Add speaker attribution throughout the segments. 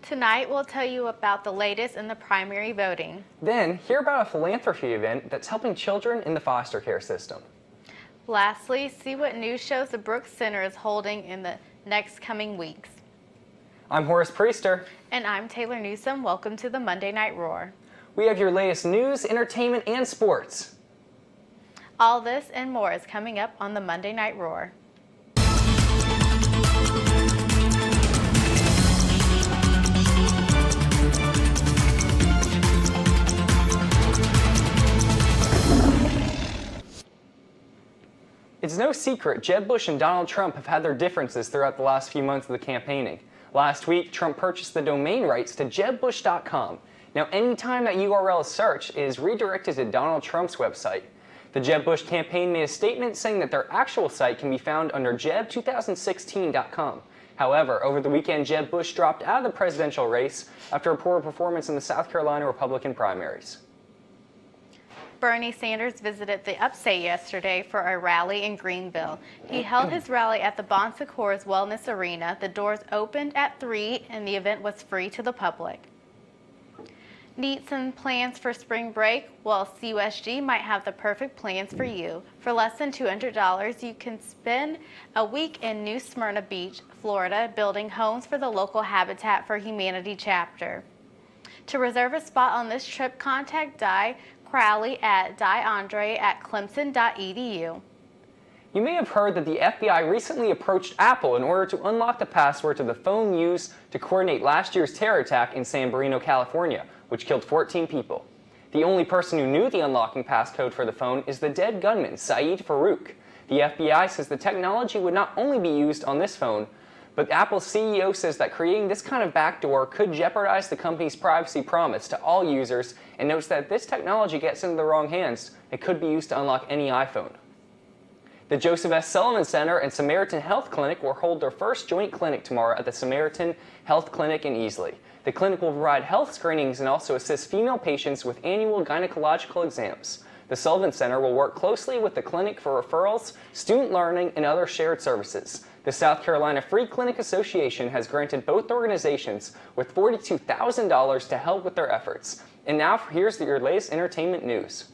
Speaker 1: Tonight, we'll tell you about the latest in the primary voting.
Speaker 2: Then, hear about a philanthropy event that's helping children in the foster care system.
Speaker 1: Lastly, see what news shows the Brooks Center is holding in the next coming weeks.
Speaker 2: I'm Horace Priester.
Speaker 1: And I'm Taylor Newsome. Welcome to the Monday Night Roar.
Speaker 2: We have your latest news, entertainment, and sports.
Speaker 1: All this and more is coming up on the Monday Night Roar.
Speaker 2: It's no secret Jeb Bush and Donald Trump have had their differences throughout the last few months of the campaigning. Last week, Trump purchased the domain rights to jebbush.com. Now, anytime that URL is searched, it is redirected to Donald Trump's website. The Jeb Bush campaign made a statement saying that their actual site can be found under jeb2016.com. However, over the weekend, Jeb Bush dropped out of the presidential race after a poor performance in the South Carolina Republican primaries.
Speaker 1: Bernie Sanders visited the Upstate yesterday for a rally in Greenville. He held his rally at the Bon Secours Wellness Arena. The doors opened at 3 and the event was free to the public. Need some plans for spring break? Well, CUSG might have the perfect plans for you. For less than $200, you can spend a week in New Smyrna Beach, Florida, building homes for the local Habitat for Humanity chapter. To reserve a spot on this trip, contact Di Crowley at diandre@clemson.edu.
Speaker 2: You may have heard that the FBI recently approached Apple in order to unlock the password to the phone used to coordinate last year's terror attack in San Bernardino, California, which killed 14 people. The only person who knew the unlocking passcode for the phone is the dead gunman, Saeed Farouk. The FBI says the technology would not only be used on this phone, but Apple's CEO says that creating this kind of backdoor could jeopardize the company's privacy promise to all users, and notes that if this technology gets into the wrong hands, it could be used to unlock any iPhone. The Joseph S. Sullivan Center and Samaritan Health Clinic will hold their first joint clinic tomorrow at the Samaritan Health Clinic in Easley. The clinic will provide health screenings and also assist female patients with annual gynecological exams. The Sullivan Center will work closely with the clinic for referrals, student learning, and other shared services. The South Carolina Free Clinic Association has granted both organizations with $42,000 to help with their efforts. And now here's your latest entertainment news.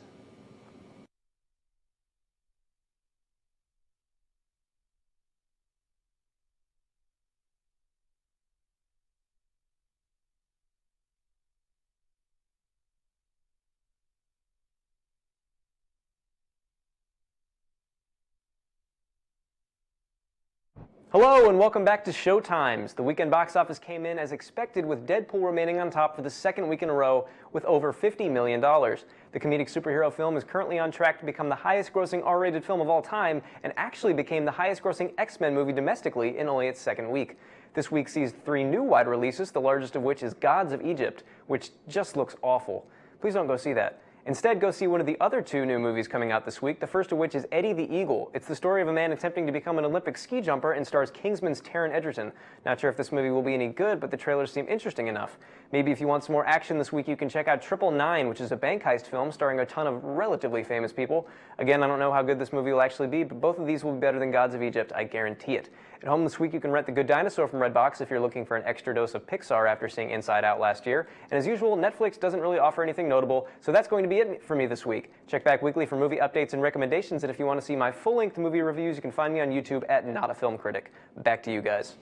Speaker 3: Hello and welcome back to Showtimes. The weekend box office came in as expected, with Deadpool remaining on top for the second week in a row with over $50 million. The comedic superhero film is currently on track to become the highest grossing R-rated film of all time, and actually became the highest grossing X-Men movie domestically in only its second week. This week sees 3 new wide releases, the largest of which is Gods of Egypt, which just looks awful. Please don't go see that. Instead, go see one of the other 2 new movies coming out this week, the first of which is Eddie the Eagle. It's the story of a man attempting to become an Olympic ski jumper and stars Kingsman's Taron Egerton. Not sure if this movie will be any good, but the trailers seem interesting enough. Maybe if you want some more action this week, you can check out 999, which is a bank heist film starring a ton of relatively famous people. Again, I don't know how good this movie will actually be, but both of these will be better than Gods of Egypt, I guarantee it. At home this week, you can rent The Good Dinosaur from Redbox if you're looking for an extra dose of Pixar after seeing Inside Out last year. And as usual, Netflix doesn't really offer anything notable, so that's going to be it for me this week. Check back weekly for movie updates and recommendations, and if you want to see my full-length movie reviews, you can find me on YouTube at Not a Film Critic. Back to you guys.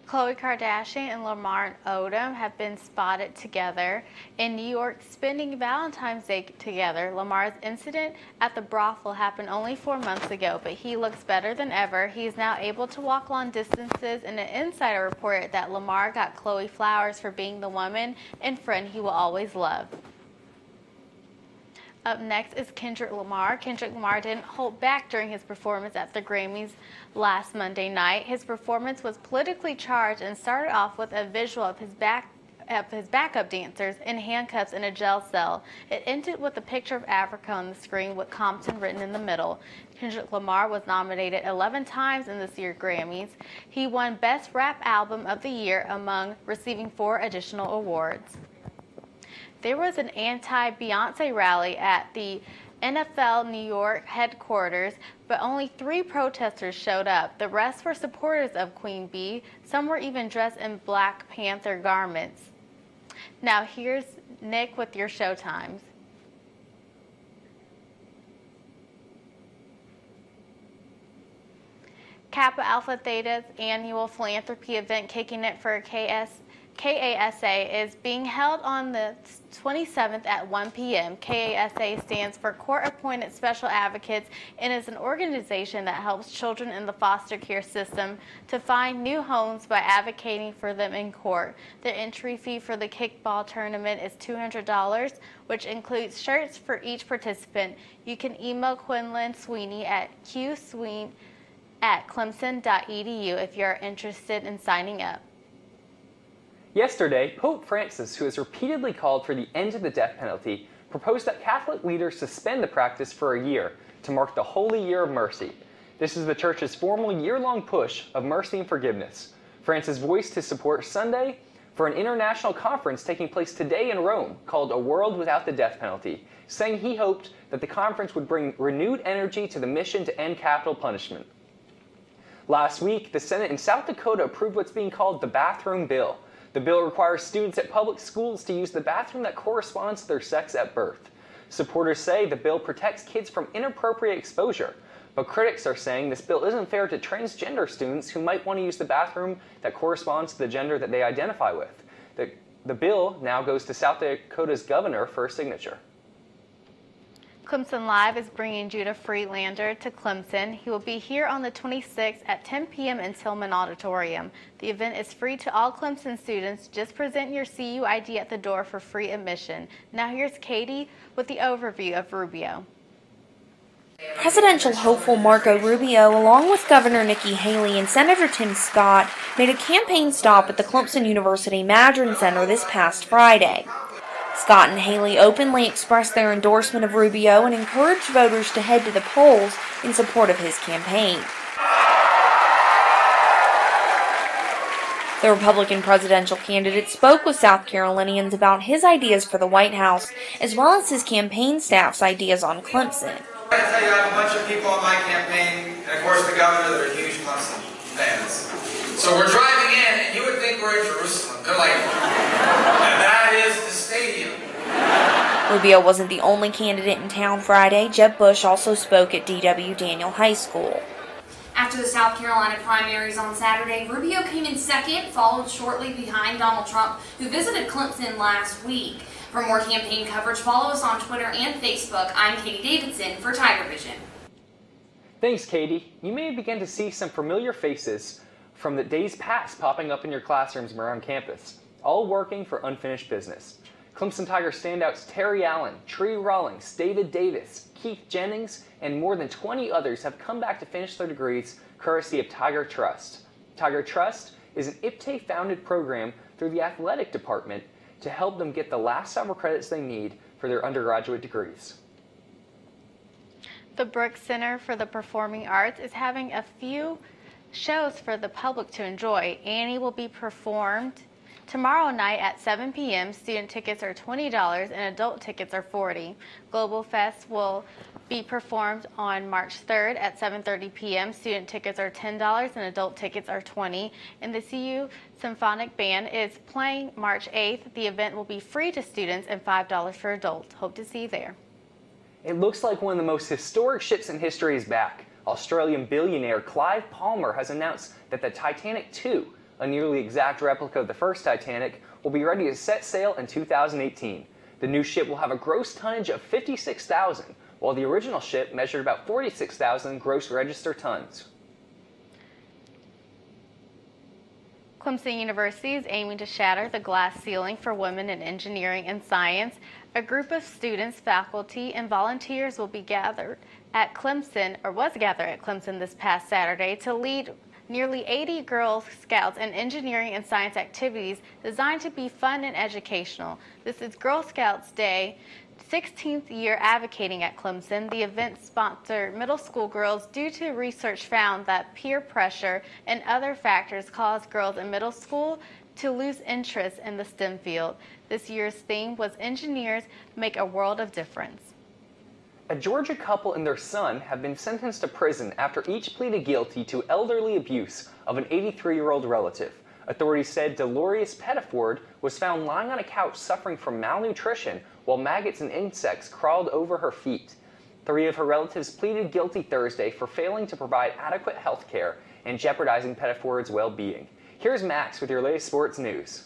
Speaker 1: Khloe Kardashian and Lamar Odom have been spotted together in New York spending Valentine's Day together. Lamar's incident at the brothel happened only 4 months ago, but he looks better than ever. He's now able to walk long distances, and an insider reported that Lamar got Khloe flowers for being the woman and friend he will always love. Up next is Kendrick Lamar. Kendrick Lamar didn't hold back during his performance at the Grammys last Monday night. His performance was politically charged and started off with a visual of his backup dancers in handcuffs in a jail cell. It ended with a picture of Africa on the screen with Compton written in the middle. Kendrick Lamar was nominated 11 times in this year's Grammys. He won Best Rap Album of the Year, among receiving 4 additional awards. There was an anti-Beyonce rally at the NFL New York headquarters, but only 3 protesters showed up. The rest were supporters of Queen Bee. Some were even dressed in Black Panther garments. Now here's Nick with your showtimes. Kappa Alpha Theta's annual philanthropy event, Kicking It for KASA, is being held on the 27th at 1 p.m. KASA stands for Court Appointed Special Advocates and is an organization that helps children in the foster care system to find new homes by advocating for them in court. The entry fee for the kickball tournament is $200, which includes shirts for each participant. You can email Quinlan Sweeney at qsweeney@clemson.edu if you are interested in signing up.
Speaker 2: Yesterday, Pope Francis, who has repeatedly called for the end of the death penalty, proposed that Catholic leaders suspend the practice for a year to mark the Holy Year of Mercy. This is the Church's formal year-long push of mercy and forgiveness. Francis voiced his support Sunday for an international conference taking place today in Rome called A World Without the Death Penalty, saying he hoped that the conference would bring renewed energy to the mission to end capital punishment. Last week, the Senate in South Dakota approved what's being called the bathroom bill. The bill requires students at public schools to use the bathroom that corresponds to their sex at birth. Supporters say the bill protects kids from inappropriate exposure, but critics are saying this bill isn't fair to transgender students who might want to use the bathroom that corresponds to the gender that they identify with. The bill now goes to South Dakota's governor for a signature.
Speaker 1: Clemson Live is bringing Judah Friedlander to Clemson. He will be here on the 26th at 10 p.m. in Tillman Auditorium. The event is free to all Clemson students. Just present your CU ID at the door for free admission. Now here's Katie with the overview of Rubio.
Speaker 4: Presidential hopeful Marco Rubio, along with Governor Nikki Haley and Senator Tim Scott, made a campaign stop at the Clemson University Madron Center this past Friday. Scott and Haley openly expressed their endorsement of Rubio and encouraged voters to head to the polls in support of his campaign. The Republican presidential candidate spoke with South Carolinians about his ideas for the White House, as well as his campaign staff's ideas on Clemson.
Speaker 5: I tell you, I have a bunch of people on my campaign, and of course the governor, that are huge Clemson fans. So we're driving in, and you would think we're in Jerusalem. They're like, and that is the stadium.
Speaker 4: Rubio wasn't the only candidate in town Friday. Jeb Bush also spoke at D.W. Daniel High School.
Speaker 6: After the South Carolina primaries on Saturday, Rubio came in second, followed shortly behind Donald Trump, who visited Clemson last week. For more campaign coverage, follow us on Twitter and Facebook. I'm Katie Davidson for Tigervision.
Speaker 2: Thanks, Katie. You may begin to see some familiar faces from the days past popping up in your classrooms around campus, all working for unfinished business. Clemson Tiger standouts Terry Allen, Tree Rawlings, David Davis, Keith Jennings, and more than 20 others have come back to finish their degrees courtesy of Tiger Trust. Tiger Trust is an IPTAY-founded program through the athletic department to help them get the last summer credits they need for their undergraduate degrees.
Speaker 1: The Brooks Center for the Performing Arts is having a few shows for the public to enjoy. Annie will be performed tomorrow night at 7 p.m. Student tickets are $20 and adult tickets are $40. Global Fest will be performed on March 3rd at 7:30 p.m. Student tickets are $10 and adult tickets are $20. And the CU Symphonic Band is playing March 8th. The event will be free to students and $5 for adults. Hope to see you there.
Speaker 2: It looks like one of the most historic ships in history is back. Australian billionaire Clive Palmer has announced that the Titanic II, a nearly exact replica of the first Titanic, will be ready to set sail in 2018. The new ship will have a gross tonnage of 56,000, while the original ship measured about 46,000 gross register tons.
Speaker 1: Clemson University is aiming to shatter the glass ceiling for women in engineering and science. A group of students, faculty, and volunteers will be gathered at Clemson, or was gathered at Clemson this past Saturday to lead nearly 80 Girl Scouts in engineering and science activities designed to be fun and educational. This is Girl Scouts Day, 16th year advocating at Clemson. The event sponsored middle school girls due to research found that peer pressure and other factors cause girls in middle school to lose interest in the STEM field. This year's theme was Engineers Make a World of Difference.
Speaker 2: A Georgia couple and their son have been sentenced to prison after each pleaded guilty to elderly abuse of an 83-year-old relative. Authorities said Dolores Pettiford was found lying on a couch suffering from malnutrition while maggots and insects crawled over her feet. 3 of her relatives pleaded guilty Thursday for failing to provide adequate health care and jeopardizing Pettiford's well-being. Here's Max with your latest sports news.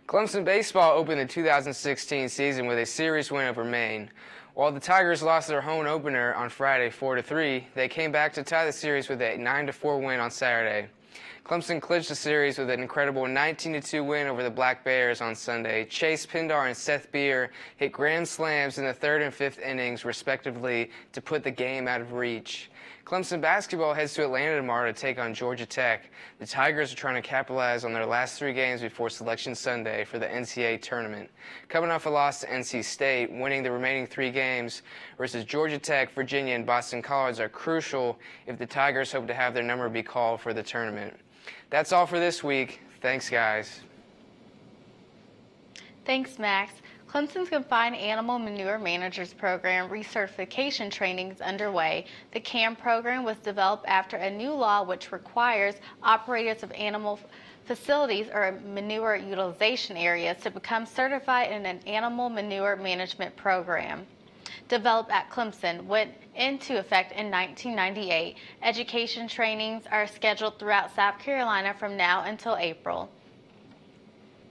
Speaker 7: Clemson baseball opened the 2016 season with a series win over Maine. While the Tigers lost their home opener on Friday 4-3, they came back to tie the series with a 9-4 win on Saturday. Clemson clinched the series with an incredible 19-2 win over the Black Bears on Sunday. Chase Pindar and Seth Beer hit grand slams in the 3rd and 5th innings, respectively, to put the game out of reach. Clemson basketball heads to Atlanta tomorrow to take on Georgia Tech. The Tigers are trying to capitalize on their last 3 games before Selection Sunday for the NCAA tournament. Coming off a loss to NC State, winning the remaining 3 games versus Georgia Tech, Virginia, and Boston College are crucial if the Tigers hope to have their number be called for the tournament. That's all for this week. Thanks, guys.
Speaker 1: Thanks, Max. Clemson's Confined Animal Manure Managers Program recertification training is underway. The CAM program was developed after a new law which requires operators of animal facilities or manure utilization areas to become certified in an animal manure management program. Developed at Clemson, went into effect in 1998. Education trainings are scheduled throughout South Carolina from now until April.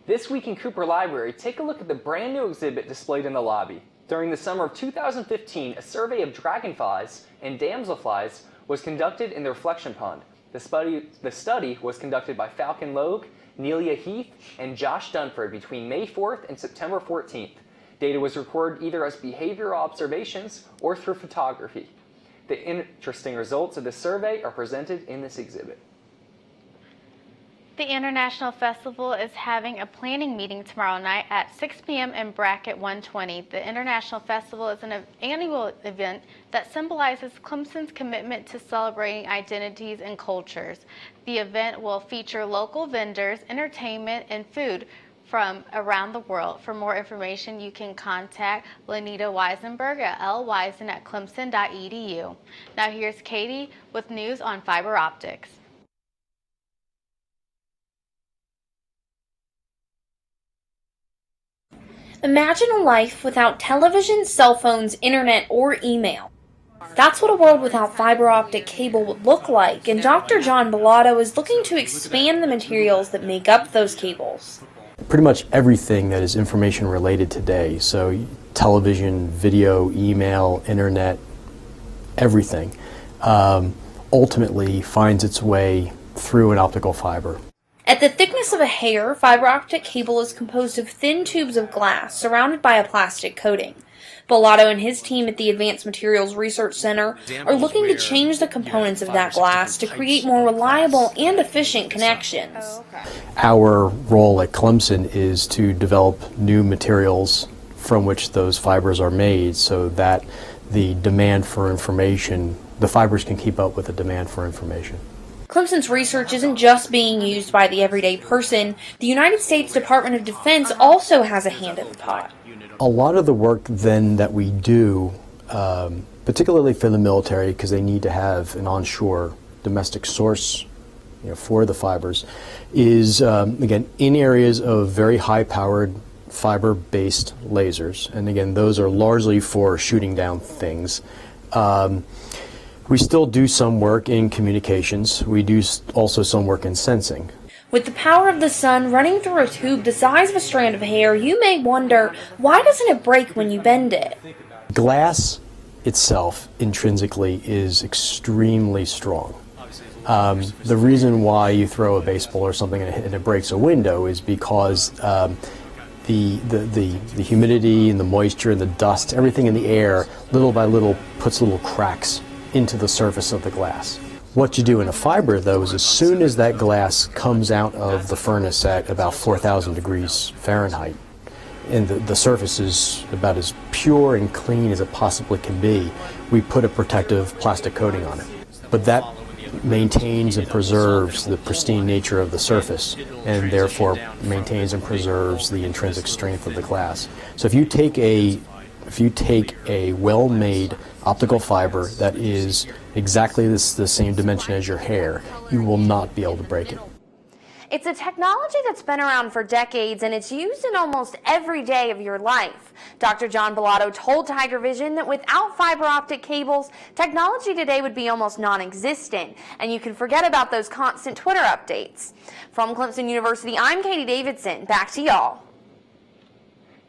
Speaker 2: This week in Cooper Library, take a look at the brand new exhibit displayed in the lobby. During the summer of 2015, a survey of dragonflies and damselflies was conducted in the reflection pond. The study was conducted by Falcon Logue, Nelia Heath, and Josh Dunford between May 4th and September 14th. Data was recorded either as behavioral observations or through photography. The interesting results of the survey are presented in this exhibit.
Speaker 1: The International Festival is having a planning meeting tomorrow night at 6 p.m. in Bracket 120. The International Festival is an annual event that symbolizes Clemson's commitment to celebrating identities and cultures. The event will feature local vendors, entertainment, and food from around the world. For more information, you can contact Lenita Weisenberg at lweisen@clemson.edu. Now here's Katie with news on fiber optics.
Speaker 4: Imagine a life without television, cell phones, internet, or email. That's what a world without fiber optic cable would look like, and Dr. John Bellato is looking to expand the materials that make up those cables.
Speaker 8: Pretty much everything that is information related today, so television, video, email, internet, everything, ultimately finds its way through an optical fiber.
Speaker 4: At the thickness of a hair, fiber optic cable is composed of thin tubes of glass surrounded by a plastic coating. Bellato and his team at the Advanced Materials Research Center are looking to change the components of that glass to create more reliable and efficient connections.
Speaker 8: Our role at Clemson is to develop new materials from which those fibers are made so that the demand for information, the fibers can keep up with the demand for information.
Speaker 4: Clemson's research isn't just being used by the everyday person. The United States Department of Defense also has a hand in the pot.
Speaker 8: A lot of the work then that we do, particularly for the military, because they need to have an onshore domestic source for the fibers, is, again, in areas of very high-powered fiber-based lasers. And again, those are largely for shooting down things. We still do some work in communications. We do also some work in sensing.
Speaker 4: With the power of the sun running through a tube the size of a strand of hair, you may wonder, why doesn't it break when you bend it?
Speaker 8: Glass itself intrinsically is extremely strong. The reason why you throw a baseball or something and it breaks a window is because the humidity and the moisture and the dust, everything in the air, little by little puts little cracks into the surface of the glass. What you do in a fiber, though, is as soon as that glass comes out of the furnace at about 4,000 degrees Fahrenheit, and the surface is about as pure and clean as it possibly can be, we put a protective plastic coating on it. But that maintains and preserves the pristine nature of the surface, and therefore maintains and preserves the intrinsic strength of the glass. So if you take a well-made optical fiber that is exactly the same dimension as your hair, you will not be able to break it.
Speaker 4: It's a technology that's been around for decades, and it's used in almost every day of your life. Dr. John Bellato told Tigervision that without fiber optic cables, technology today would be almost non-existent, and you can forget about those constant Twitter updates. From Clemson University, I'm Katie Davidson. Back to y'all.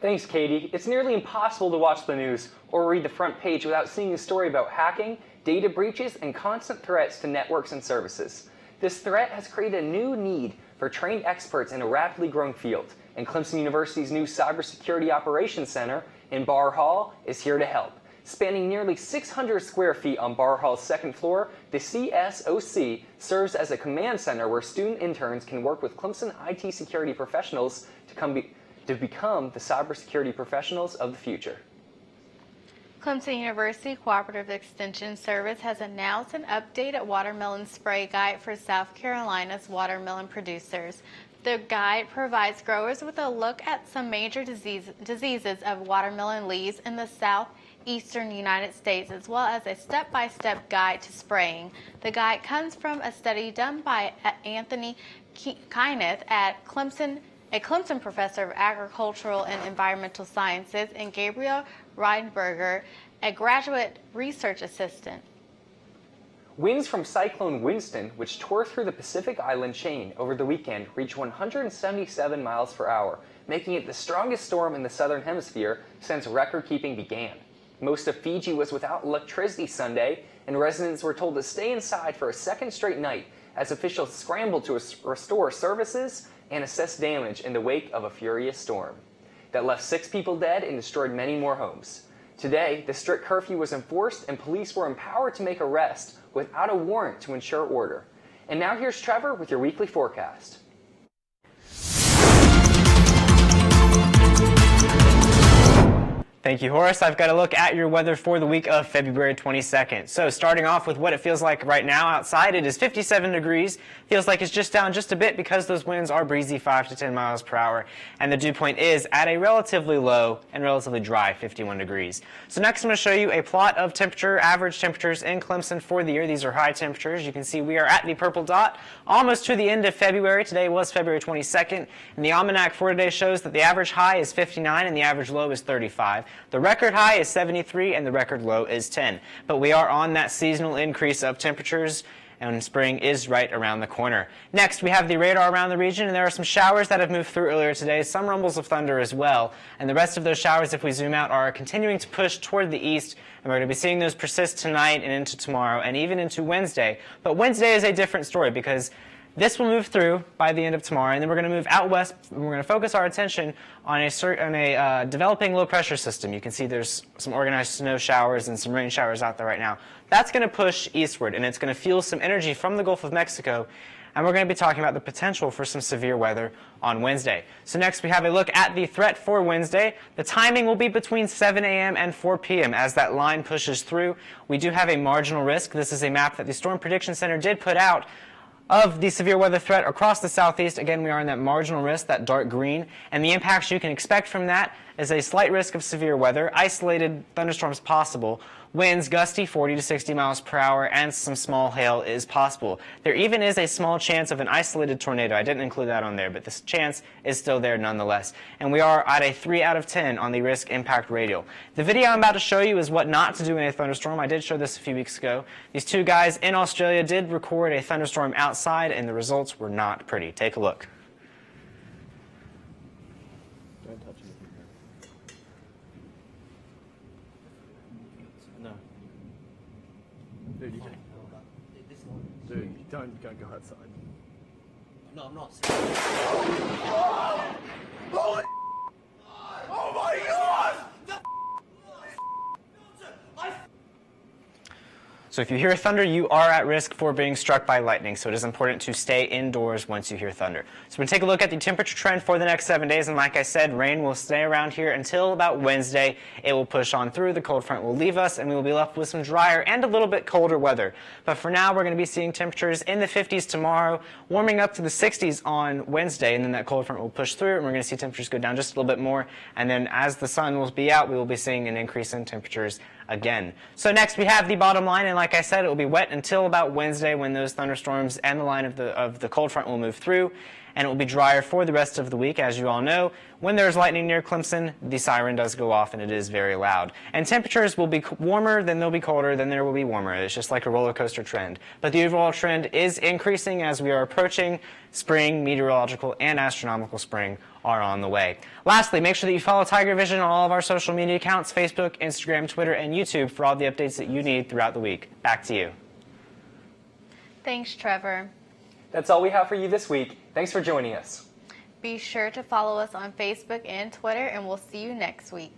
Speaker 2: Thanks, Katie. It's nearly impossible to watch the news or read the front page without seeing a story about hacking, data breaches, and constant threats to networks and services. This threat has created a new need for trained experts in a rapidly growing field, and Clemson University's new Cybersecurity Operations Center in Barr Hall is here to help. Spanning nearly 600 square feet on Barr Hall's second floor, the CSOC serves as a command center where student interns can work with Clemson IT security professionals to become the cybersecurity professionals of the future.
Speaker 1: Clemson University Cooperative Extension Service has announced an updated watermelon spray guide for South Carolina's watermelon producers. The guide provides growers with a look at some major diseases of watermelon leaves in the southeastern United States, as well as a step-by-step guide to spraying. The guide comes from a study done by Anthony Kyneth at Clemson, a Clemson professor of agricultural and environmental sciences, and Gabriel Reinberger, a graduate research assistant.
Speaker 2: Winds from Cyclone Winston, which tore through the Pacific Island chain over the weekend, reached 177 miles per hour, making it the strongest storm in the southern hemisphere since record-keeping began. Most of Fiji was without electricity Sunday, and residents were told to stay inside for a second straight night as officials scrambled to restore services and assess damage in the wake of a furious storm that left 6 people dead and destroyed many more homes. Today, the strict curfew was enforced and police were empowered to make arrests without a warrant to ensure order. And now here's Trevor with your weekly forecast.
Speaker 3: Thank you, Horace. I've got a look at your weather for the week of February 22nd. So starting off with what it feels like right now outside, it is 57 degrees. Feels like it's just down just a bit because those winds are breezy 5 to 10 miles per hour. And the dew point is at a relatively low and relatively dry 51 degrees. So next I'm going to show you a plot of average temperatures in Clemson for the year. These are high temperatures. You can see we are at the purple dot, almost to the end of February. Today was February 22nd. And the almanac for today shows that the average high is 59 and the average low is 35. The record high is 73 and the record low is 10. But we are on that seasonal increase of temperatures, and spring is right around the corner. Next, we have the radar around the region, and there are some showers that have moved through earlier today, some rumbles of thunder as well. And the rest of those showers, if we zoom out, are continuing to push toward the east, and we're going to be seeing those persist tonight and into tomorrow and even into Wednesday. But Wednesday is a different story because this will move through by the end of tomorrow, and then we're going to move out west. We're going to focus our attention on a developing low-pressure system. You can see there's some organized snow showers and some rain showers out there right now. That's going to push eastward, and it's going to fuel some energy from the Gulf of Mexico, and we're going to be talking about the potential for some severe weather on Wednesday. So next we have a look at the threat for Wednesday. The timing will be between 7 a.m. and 4 p.m. as that line pushes through. We do have a marginal risk. This is a map that the Storm Prediction Center did put out of the severe weather threat across the southeast. Again, we are in that marginal risk, that dark green, and the impacts you can expect from that is a slight risk of severe weather, isolated thunderstorms possible, winds gusty 40 to 60 miles per hour, and some small hail is possible. There even is a small chance of an isolated tornado. I didn't include that on there, but this chance is still there nonetheless. And we are at a 3 out of 10 on the risk impact radial. The video I'm about to show you is what not to do in a thunderstorm. I did show this a few weeks ago. These 2 guys in Australia did record a thunderstorm outside, and the results were not pretty. Take a look.
Speaker 9: Don't touch anything. No. Dude, you can. Dude, don't go outside.
Speaker 10: No, I'm not.
Speaker 9: Oh my God!
Speaker 11: So if you hear thunder, you are at risk for being struck by lightning, so it is important to stay indoors once you hear thunder. So we're going to take a look at the temperature trend for the next 7 days, and like I said, rain will stay around here until about Wednesday. It will push on through, the cold front will leave us, and we will be left with some drier and a little bit colder weather. But for now, we're going to be seeing temperatures in the 50s tomorrow, warming up to the 60s on Wednesday, and then that cold front will push through, and we're going to see temperatures go down just a little bit more, and then as the sun will be out, we will be seeing an increase in temperatures again. So next we have the bottom line, and like I said, it will be wet until about Wednesday when those thunderstorms and the line of the cold front will move through, and it will be drier for the rest of the week. As you all know, when there's lightning near Clemson, the siren does go off and it is very loud. And temperatures will be warmer, then they'll be colder, then there will be warmer. It's just like a roller coaster trend. But the overall trend is increasing as we are approaching spring. Meteorological and astronomical spring are on the way. Lastly, make sure that you follow Tigervision on all of our social media accounts, Facebook, Instagram, Twitter, and YouTube for all the updates that you need throughout the week. Back to you.
Speaker 1: Thanks, Trevor.
Speaker 2: That's all we have for you this week. Thanks for joining us.
Speaker 1: Be sure to follow us on Facebook and Twitter, and we'll see you next week.